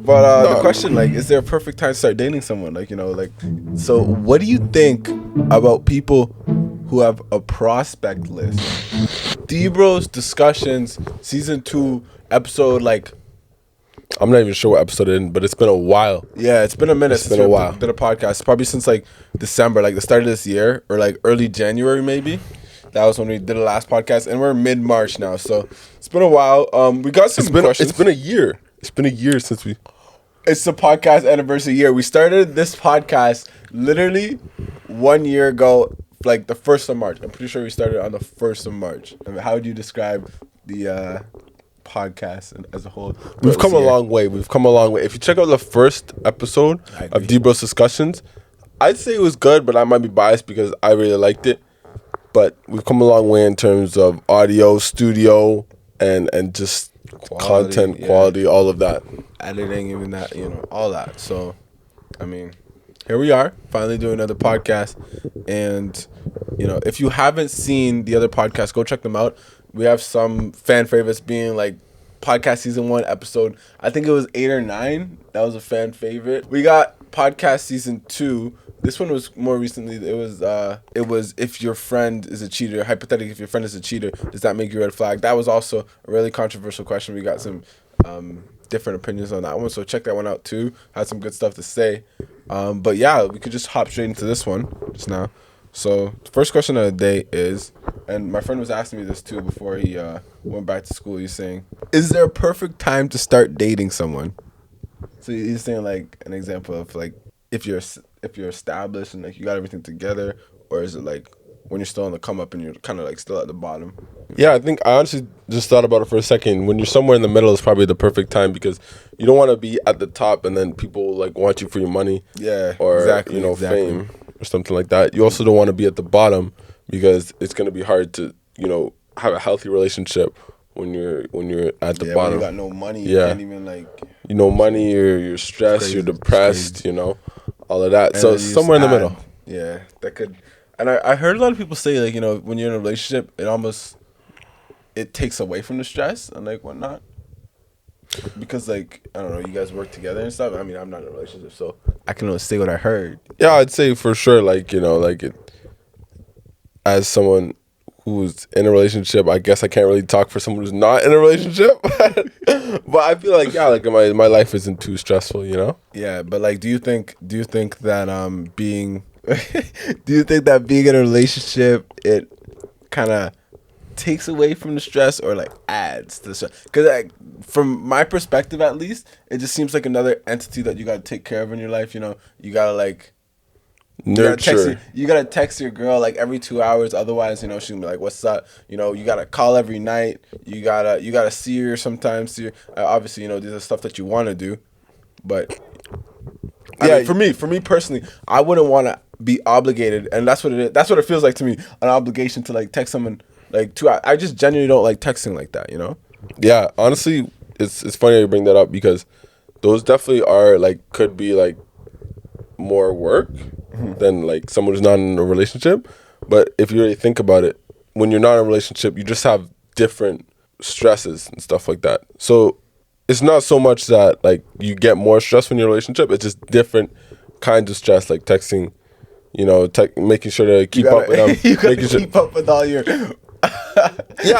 The question, like, is there a perfect time to start dating someone? Like, so what do you think about people who have a prospect list? DBros Discussions, season 2, episode, like, I'm not even sure what episode it is, but it's been a while. yeah, it's been a minute It's since been a we while. did a podcast. Probably since, like, December, like, the start of this year, or, like, early January, maybe. That was when we did the last podcast, and we're mid-March now, so it's been a while. We got some questions. It's been a year. It's been a year since we. It's the podcast anniversary year. We started this podcast literally 1 year ago, like the 1st of March. I'm pretty sure we started on the 1st of March. I mean, how would you describe the podcast as a whole? We've come a long way. We've come a long way. If you check out the first episode of DBros Discussions, I'd say it was good, but I might be biased because I really liked it. But we've come a long way in terms of audio, studio, and just content quality, all of that. Editing, even that, all that. So, I mean, here we are, finally doing another podcast. And, if you haven't seen the other podcasts, go check them out. We have some fan favorites being like podcast season 1 episode, I think it was 8 or 9. That was a fan favorite. We got podcast season 2. This one was more recently. It was if your friend is a cheater. Hypothetically, if your friend is a cheater, does that make you a red flag? That was also a really controversial question. We got some different opinions on that one, so check that one out too. Had some good stuff to say. But yeah, we could just hop straight into this one just now. So the first question of the day is, and my friend was asking me this too before he went back to school. He's saying, is there a perfect time to start dating someone? So he's saying, like, an example of, like, if you're established and, like, you got everything together, or is it like when you're still on the come up and you're kind of like still at the bottom? Yeah, I think I honestly just thought about it for a second. When you're somewhere in the middle is probably the perfect time because you don't want to be at the top and then people like want you for your money. Yeah, or exactly. Fame or something like that. You also don't want to be at the bottom because it's going to be hard to have a healthy relationship when you're at the bottom. When you got no money. You can't even like. Money. You're stressed. You're depressed. All of that. And so somewhere in the middle. Yeah, that could. And I heard a lot of people say, like, when you're in a relationship, it takes away from the stress and like whatnot. Because, like, I don't know, you guys work together and stuff. I mean, I'm not in a relationship, so I can only say what I heard. Yeah, I'd say for sure, as someone who's in a relationship, I guess I can't really talk for someone who's not in a relationship. But I feel like, my life isn't too stressful, Yeah, but like, do you think that being in a relationship, it kind of takes away from the stress or like adds to the stress? Because like, from my perspective at least, it just seems like another entity that you got to take care of in your life. You gotta like nurture. You gotta text your girl like every 2 hours, otherwise she'll be like, what's up? You gotta call every night. You gotta see her sometimes. Obviously, these are stuff that you want to do, but I mean, for me personally, I wouldn't want to be obligated, and that's what it is. That's what it feels like to me, an obligation to like text someone like 2 hours. I just genuinely don't like texting like that. Yeah, honestly, it's funny you bring that up because those definitely are like could be like more work than like someone who's not in a relationship. But if you really think about it, when you're not in a relationship, you just have different stresses and stuff like that. So it's not so much that like you get more stress when you're in a relationship. It's just different kinds of stress, like texting, making sure to keep up with them. You gotta keep up with all your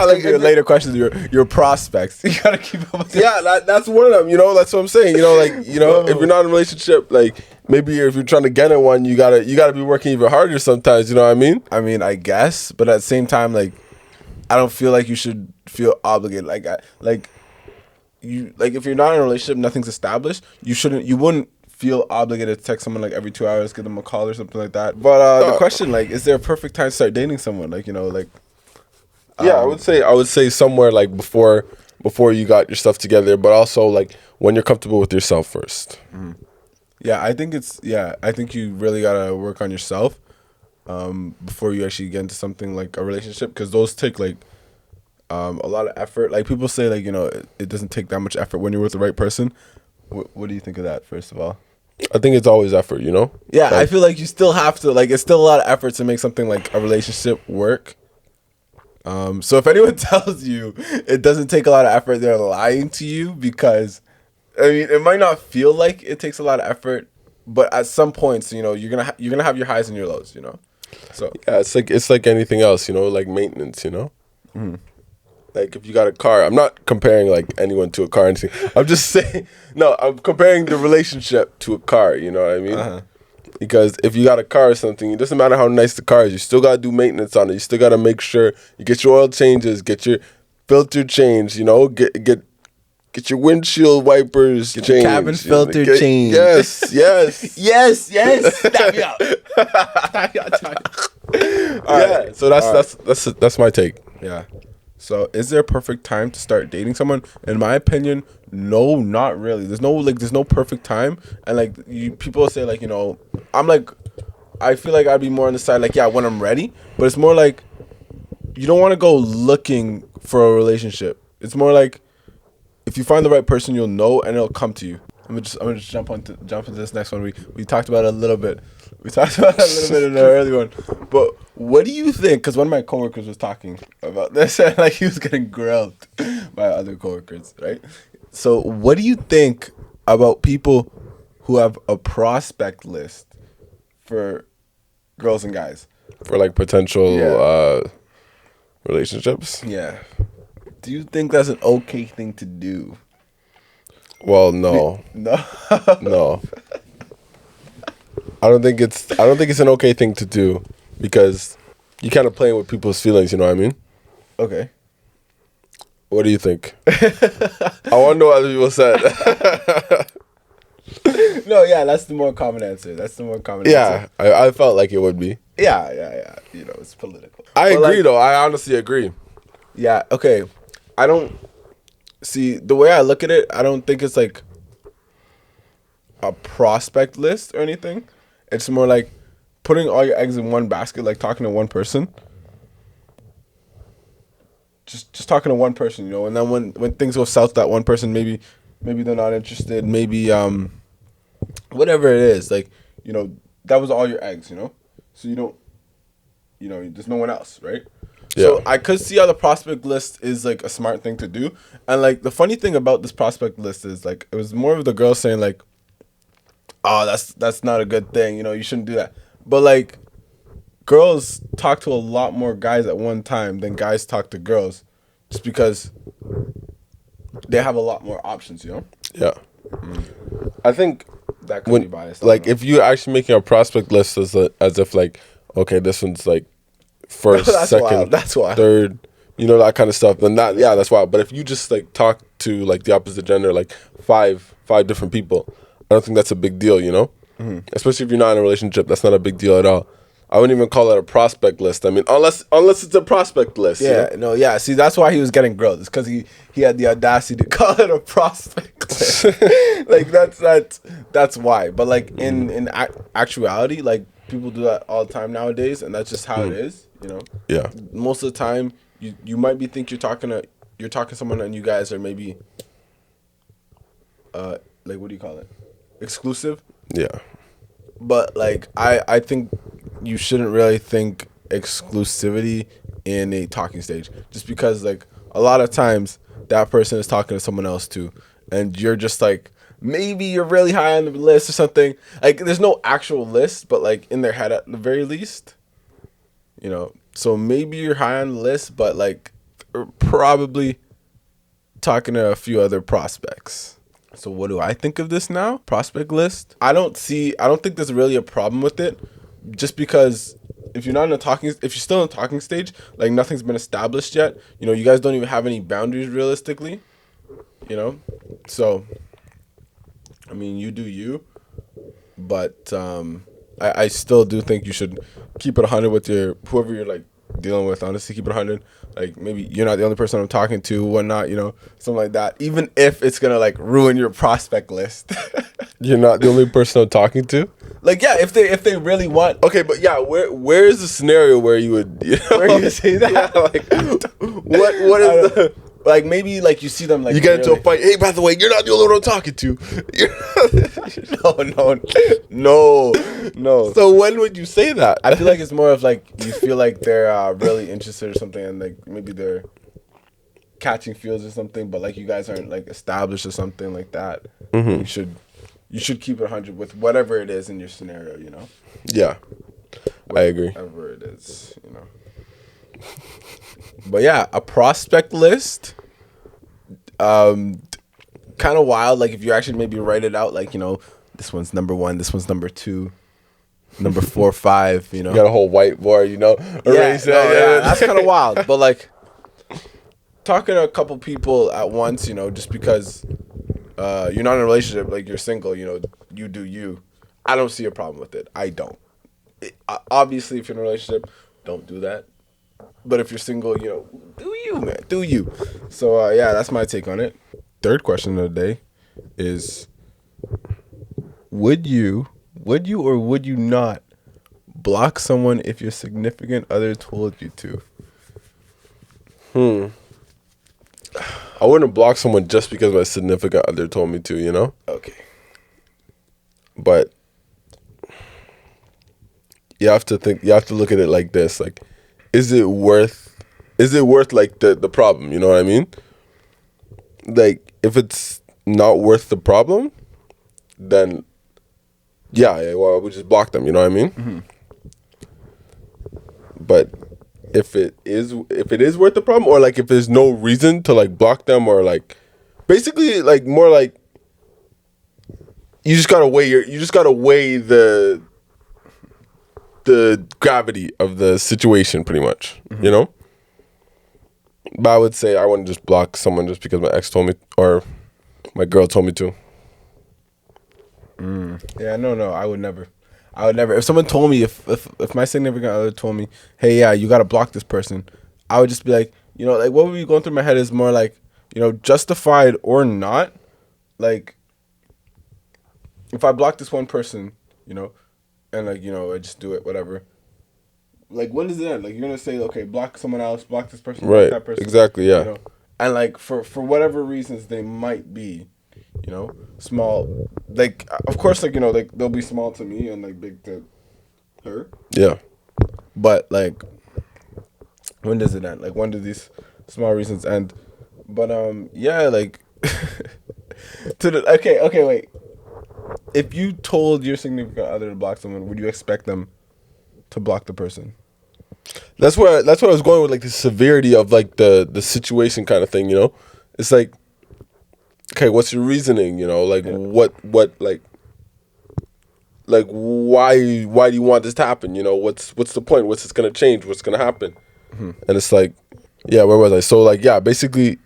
like your later questions, your prospects. You gotta keep up with them. Yeah, that's one of them. That's what I'm saying. If you're not in a relationship, like maybe if you're trying to get in one, you gotta be working even harder sometimes. You know what I mean? I mean, I guess, but at the same time, like, I don't feel like you should feel obligated. Like if you're not in a relationship, nothing's established. You wouldn't feel obligated to text someone like every 2 hours, give them a call or something like that. But the question, like, is there a perfect time to start dating someone? Like, yeah, I would say somewhere like before you got your stuff together, but also like when you're comfortable with yourself first. Mm-hmm. Yeah, I think you really gotta work on yourself before you actually get into something like a relationship, because those take like a lot of effort. Like people say, like, it doesn't take that much effort when you're with the right person. What do you think of that, first of all? I think it's always effort, Yeah, like, I feel like you still have to, like, it's still a lot of effort to make something like a relationship work. So if anyone tells you it doesn't take a lot of effort, they're lying to you, because I mean, it might not feel like it takes a lot of effort, but at some points, you know, you're gonna have your highs and your lows, you know. So Yeah, it's like anything else, you know, like maintenance, you know. Like if you got a car, I'm not comparing like anyone to a car and anything. I'm just saying, no, I'm comparing the relationship to a car. You know what I mean? Because if you got a car or something, it doesn't matter how nice the car is. You still gotta do maintenance on it. You still gotta make sure you get your oil changes, get your filter changed. You know, get your windshield wipers changed. Your cabin filter changed. Yes, yes, yes. Tap me out. Tap me out. Yeah. So that's my take. Yeah. So, is there a perfect time to start dating someone? In my opinion, no, not really. There's no perfect time. And like people say, like, you know, I'm like, I feel like I'd be more on the side, like, yeah, when I'm ready. But it's more like you don't want to go looking for a relationship. It's more like if you find the right person, you'll know and it'll come to you. I'm gonna just jump into this next one. We talked about it a little bit. We talked about it a little bit in the early one. But what do you think? Because one of my coworkers was talking about this and like he was getting grilled by other coworkers, right? So what do you think about people who have a prospect list for girls and guys? For like potential relationships? Yeah. Do you think that's an okay thing to do? Well, no. No. No. I don't think it's an okay thing to do because you're kind of playing with people's feelings, you know what I mean? Okay. What do you think? I want to know what other people said. No, yeah, that's the more common answer. Yeah, I felt like it would be. Yeah. You know, it's political. I agree, though. I honestly agree. Yeah, okay. I don't... See, the way I look at it, I don't think it's like a prospect list or anything. It's more like putting all your eggs in one basket, like talking to one person. Just talking to one person, you know, and then when things go south, that one person maybe they're not interested, maybe whatever it is, like, you know, that was all your eggs, you know, so you don't, you know, there's no one else, right? Yeah. So I could see how the prospect list is like a smart thing to do, and like the funny thing about this prospect list is like it was more of the girl saying like, oh, that's not a good thing, you know, you shouldn't do that, but like girls talk to a lot more guys at one time than guys talk to girls, just because they have a lot more options, you know. Yeah. I think That could be biased. like if you're actually making a prospect list as if like, okay, this one's like first, That's second, wild. That's wild. third, you know, that kind of stuff. Then that's wild. But if you just like talk to like the opposite gender, like five different people, I don't think that's a big deal, you know. Especially if you're not in a relationship, that's not a big deal at all. I wouldn't even call it a prospect list. I mean, unless it's a prospect list. Yeah, you know? no, yeah. See, that's why he was getting grilled. It's because he had the audacity to call it a prospect list. Like that's why. But like in actuality, like people do that all the time nowadays, and that's just how it is. You know. Yeah. Most of the time, you might be think you're talking to someone, and you guys are maybe like, what do you call it? Exclusive. Yeah. But like I think you shouldn't really think exclusivity in a talking stage, just because like a lot of times that person is talking to someone else too, and you're just like, maybe you're really high on the list or something. Like there's no actual list, but like in their head at the very least, you know. So maybe you're high on the list, but like probably talking to a few other prospects. So what do I think of this now? Prospect list? I don't think there's really a problem with it, just because if you're still in the talking stage, like nothing's been established yet, you know, you guys don't even have any boundaries realistically, you know? So, I mean, you do you, but I still do think you should keep it 100 with whoever you're like dealing with. Honestly, keep it 100. Like, maybe you're not the only person I'm talking to, whatnot, you know, something like that. Even if it's gonna like ruin your prospect list. You're not the only person I'm talking to. Like, yeah, if they really want. Okay, but yeah, where is the scenario where you would, you know, Where you say that? Yeah, like, what is the like, maybe like you see them like you get into a fight? Hey, by the way, you're not the only one I'm talking to. No. So when would you say that? I feel like it's more of like you feel like they're really interested or something, and like maybe they're catching feels or something, but like you guys aren't like established or something like that, you should keep it 100 with whatever it is in your scenario, you know. Yeah, I agree. Whatever it is, you know. But yeah, a prospect list, kind of wild. Like if you actually maybe write it out, like, you know, this one's number 1, this one's number 2, number 4, 5. You know, You got a whole whiteboard, you know. yeah, that's kind of wild. But like talking to a couple people at once, you know, just because you're not in a relationship, like you're single, you know, you do you. I don't see a problem with it. I don't. Obviously, if you're in a relationship, don't do that. But if you're single, you know, do you, man, do you. So yeah, that's my take on it. Third question of the day is: Would you or would you not block someone if your significant other told you to? I wouldn't block someone just because my significant other told me to, you know? Okay. But you have to look at it like this. Like, is it worth like the problem, you know what I mean? Like, if it's not worth the problem, then yeah, well, we just block them, you know what I mean? But if it is worth the problem, or like if there's no reason to like block them, or like basically like more like you just gotta weigh the gravity of the situation, pretty much, you know. But I would say I wouldn't just block someone just because my ex told me or my girl told me to. Yeah, no, I would never. If someone told me, if my significant other told me, hey, yeah, you gotta block this person, I would just be like, you know, like what would be going through my head is more like, you know, justified or not, like if I block this one person, you know, and like, you know, I just do it, whatever. Like, when does it end? Like, you're gonna say, okay, block someone else, block this person, Right, block that person, exactly, yeah. You know? And like for whatever reasons they might be, you know, small. Like, of course, like, you know, like they'll be small to me and like big to her. Yeah. But like, when does it end? Like, when do these small reasons end? But yeah, like okay, wait. If you told your significant other to block someone, would you expect them to block the person? That's what I was going with, like the severity of like the situation kind of thing, you know? It's like, okay, what's your reasoning, you know? Like what like why do you want this to happen? You know, what's the point? What's this gonna change? What's gonna happen? And it's like, yeah, where was I? So like, yeah, basically,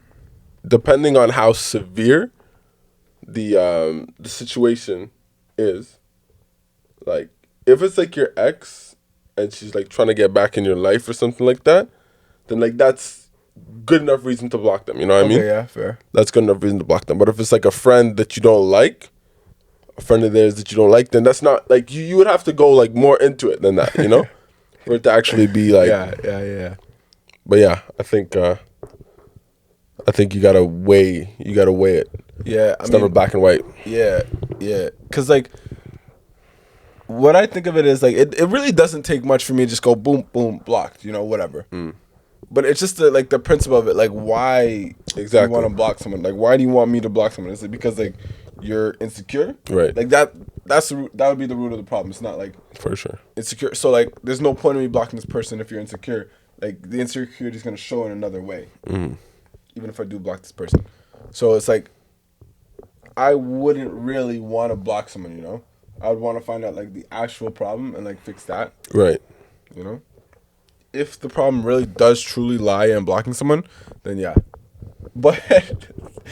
depending on how severe the situation is, like if it's like your ex and she's like trying to get back in your life or something like that, then like that's good enough reason to block them. You know what I mean? Yeah, fair. That's good enough reason to block them. But if it's like a friend that you don't like, a friend of theirs that you don't like, then that's not like you would have to go like more into it than that, you know, for it to actually be like yeah. But yeah, I think you gotta weigh it. Yeah, It's never black and white. Yeah. Cause like, what I think of it is like it really doesn't take much for me to just go boom boom blocked, you know, whatever. But it's just the principle of it, like why do you want to block someone? Like why do you want me to block someone? Is it because like you're insecure? Right. Like that would be the root of the problem. It's not like For sure. insecure. So like there's no point in me blocking this person if you're insecure. Like the insecurity is gonna show in another way. Even if I do block this person. So it's like I wouldn't really want to block someone, you know? I would want to find out like the actual problem and like fix that. Right. You know? If the problem really does truly lie in blocking someone, then yeah. But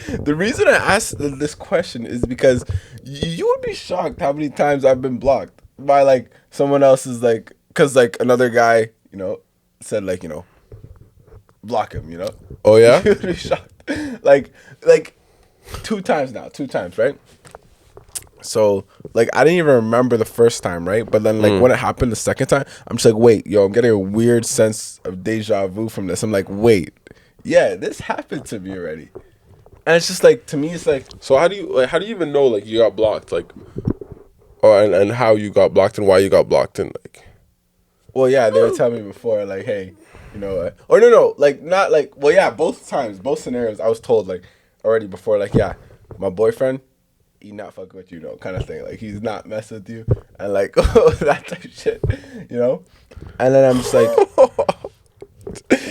the reason I asked this question is because you would be shocked how many times I've been blocked by like someone else's like, cause like another guy, you know, said like, you know, block him, you know? Oh yeah? You would be shocked. Like two times, right? So, like, I didn't even remember the first time, right? But then, like, when it happened the second time, I'm just like, wait, yo, I'm getting a weird sense of deja vu from this. I'm like, wait, yeah, this happened to me already. And it's just like, to me, it's like... So how do you even know, like, you got blocked? Like, and how you got blocked and why you got blocked and, like... Well, yeah, they were telling me before, like, hey, You know, or no, like not like. Well, yeah, both times, both scenarios, I was told like already before, like, yeah, my boyfriend, he not fucking with you though, kind of thing. Like he's not messing with you, and like that type of shit, you know. And then I'm just like,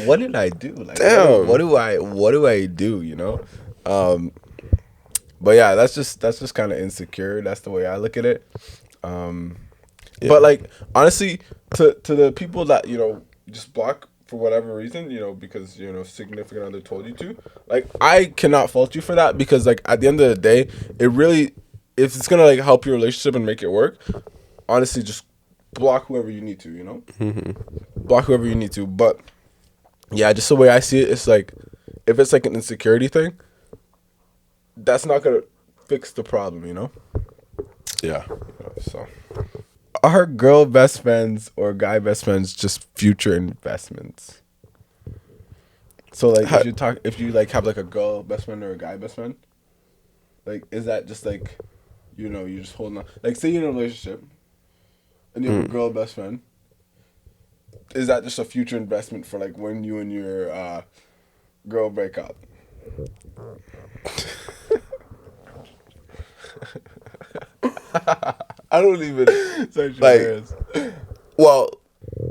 what did I do? Like, Damn. what do I do? You know. But yeah, that's just kind of insecure. That's the way I look at it. Yeah. But like honestly, to the people that just block for whatever reason, because significant other told you to, like I cannot fault you for that, because like at the end of the day, it really, if it's gonna like help your relationship and make it work, honestly, just block whoever you need to. Block whoever you need to. But yeah, just the way I see it, it's like if it's like an insecurity thing, that's not gonna fix the problem. Yeah. So, are girl best friends or guy best friends just future investments? So like if you like have like a girl best friend or a guy best friend, like is that just like, you just holding on, like say you're in a relationship and you have a girl best friend, is that just a future investment for like when you and your girl break up? I don't even like. Well,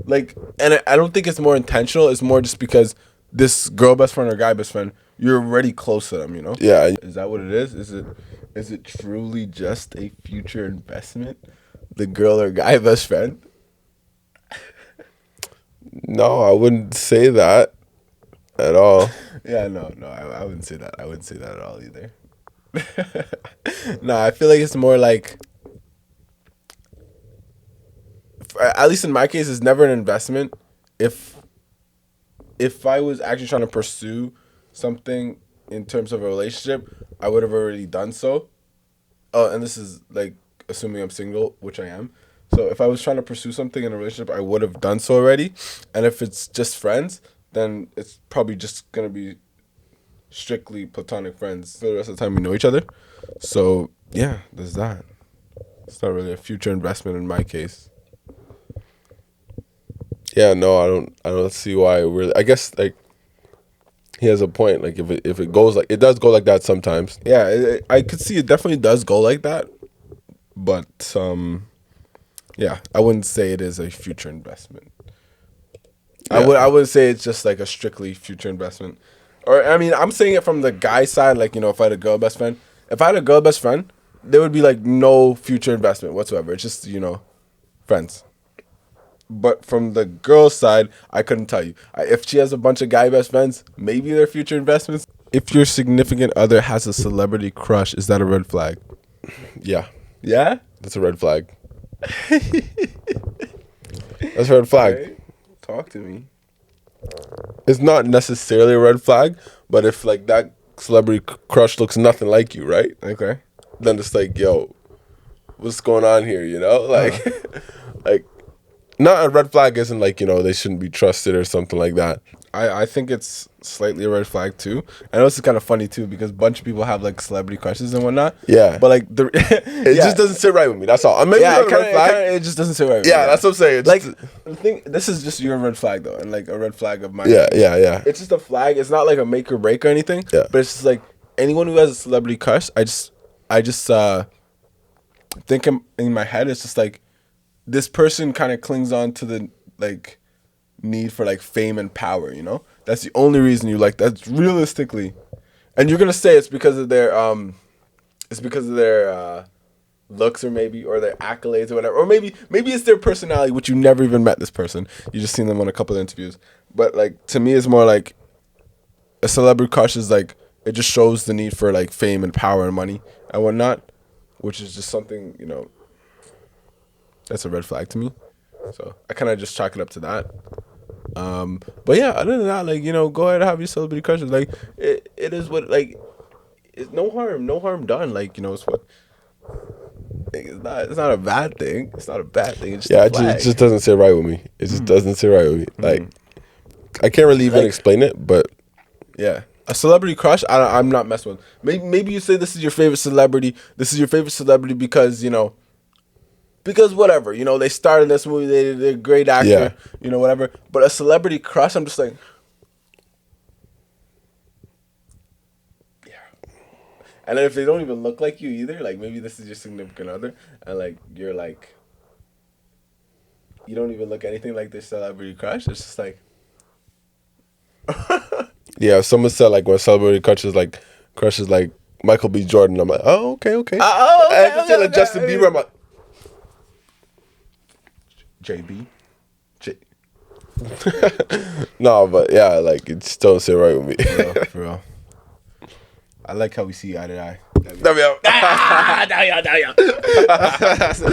like, and I don't think it's more intentional. It's more just because this girl best friend or guy best friend, you're already close to them. Yeah. Is that what it is? Is it truly just a future investment? The girl or guy best friend? No, I wouldn't say that at all. Yeah, no, I wouldn't say that. I wouldn't say that at all either. No, I feel like it's more like, at least in my case, it's never an investment. If I was actually trying to pursue something in terms of a relationship, I would have already done so. Oh, and this is like assuming I'm single, which I am. So if I was trying to pursue something in a relationship, I would have done so already. And if it's just friends, then it's probably just gonna be strictly platonic friends for the rest of the time we know each other. So yeah, there's that. It's not really a future investment in my case. Yeah, no, I don't see why. I guess like he has a point. Like if it goes like it does go like that sometimes. Yeah, I could see it definitely does go like that, but yeah, I wouldn't say it is a future investment. Yeah. I would say it's just like a strictly future investment. Or I mean, I'm saying it from the guy side. Like if I had a girl best friend, there would be like no future investment whatsoever. It's just friends. But from the girl side, I couldn't tell you. If she has a bunch of guy best friends, maybe they're future investments. If your significant other has a celebrity crush, is that a red flag? Yeah, Yeah? that's a red flag. That's a red flag. Okay. Talk to me. It's not necessarily a red flag, but if like that celebrity crush looks nothing like you, right? Okay. Then it's like, yo, what's going on here? Like, like, not a red flag isn't like they shouldn't be trusted or something like that. I think it's slightly a red flag too. I know this is kind of funny too because a bunch of people have like celebrity crushes and whatnot. Yeah, but like it just doesn't sit right with me. That's all. I mean, yeah, it it just doesn't sit right with me. me. That's what I'm saying. Like the thing, this is just your red flag though, and like a red flag of mine. Yeah. It's just a flag. It's not like a make or break or anything. Yeah. But it's just like anyone who has a celebrity crush, I just think in my head, it's just like this person kind of clings on to the like need for like fame and power. That's the only reason you like. That's realistically, and you're gonna say it's because of their looks or their accolades or whatever, or maybe it's their personality, which you never even met this person. You just seen them on a couple of interviews. But like to me, it's more like a celebrity crush is like it just shows the need for like fame and power and money and whatnot, which is just something that's a red flag to me. So I kind of just chalk it up to that. But yeah, other than that, like go ahead and have your celebrity crushes. Like it is what like it's no harm done. Like it's what. It's not a bad thing. It's not a bad thing. It's just it just doesn't sit right with me. It just doesn't sit right with me. Like I can't really even explain it, but yeah, a celebrity crush. I'm not messing with. Maybe you say this is your favorite celebrity. This is your favorite celebrity because because whatever, you know, they started this movie, they're a great actor, Yeah. you know, whatever. But a celebrity crush, I'm just like, yeah. And then if they don't even look like you either, like maybe this is your significant other, and like you're like, you don't even look anything like this celebrity crush. It's just like, Yeah, if someone said like when celebrity crushes like Michael B. Jordan, I'm like, oh, okay. okay, And if it's like okay. Justin Bieber, I'm like, JB. no, but yeah, like it just don't sit right with me. For real. I like how we see eye to eye. Damn.